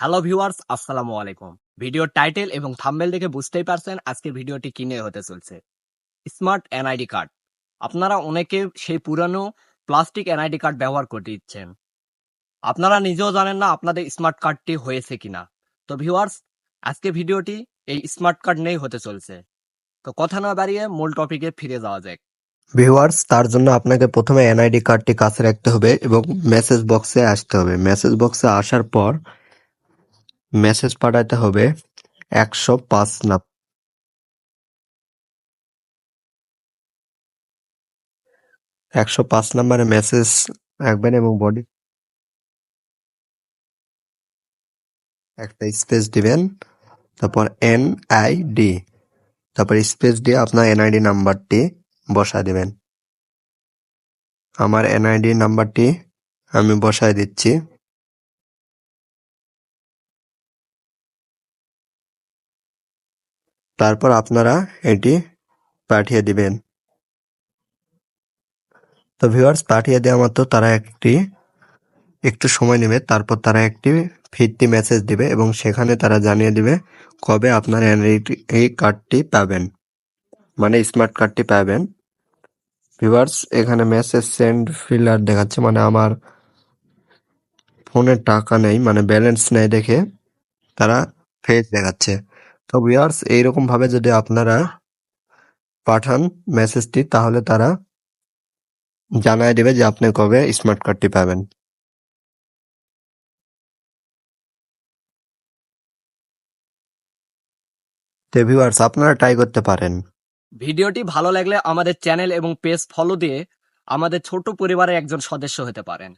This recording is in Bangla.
হ্যালো ভিউয়ার্স, আসসালামু আলাইকুম। ভিডিওর টাইটেল এবং থাম্বনেল দেখে বুঝতেই পারছেন আজকের ভিডিওটি কি নিয়ে হতে চলছে। Smart NID card. আপনারা অনেকে সেই পুরানো প্লাস্টিক এনআইডি কার্ড ব্যবহার করে দিচ্ছেন। আপনারা নিজেও জানেন না আপনাদের স্মার্ট কার্ডটি হয়েছে কিনা। তো ভিউয়ার্স, আজকে ভিডিওটি এই স্মার্ট কার্ড নিয়েই হতে চলছে। তো কথা না বাড়িয়ে মূল টপিকে ফিরে যাওয়া যাক। ভিউয়ার্স, তার জন্য আপনাকে প্রথমে এনআইডি কার্ডটি কাছে রাখতে হবে এবং মেসেজ বক্সে আসতে হবে। মেসেজ বক্সে আসার পর মেসেজ পাঠাতে হবে 105 নাম্বার। 105 নাম্বারে মেসেজ রাখবেন এবং বডি একটা স্পেস দিবেন, তারপর এনআইডি, তারপর স্পেস দিয়ে আপনার এনআইডি নাম্বারটি বসায় দিবেন। আমার এনআইডি নাম্বারটি আমি বসায় দিচ্ছি। তারপর আপনারা এটি পাঠিয়ে দিবেন। তো ভিউয়ার্স, পাঠিয়ে দেওয়া মাত্র তারা একটু সময় নেবে, তারপর তারা একটি ফিরতি মেসেজ দিবে এবং সেখানে তারা জানিয়ে দিবে কবে আপনার এই কার্ডটি পাবেন, মানে স্মার্ট কার্ডটি পাবেন। ভিউয়ার্স, এখানে মেসেজ সেন্ড ফিলার দেখাচ্ছে, মানে আমার ফোনে টাকা নেই, মানে ব্যালেন্স নেই দেখে তারা ফেজ দেখাচ্ছে। তো ভিউয়ার্স, এইরকম ভাবে যদি আপনারা পাঠান মেসেজটি, তাহলে তারা জানায় দেবে যে আপনি কবে স্মার্ট কার্ডটি পাবেন। তো ভিউয়ার্স, আপনারা ট্রাই করতে পারেন। ভিডিওটি ভালো লাগলে আমাদের চ্যানেল এবং পেজ ফলো দিয়ে আমাদের ছোট পরিবারের একজন সদস্য হতে পারেন।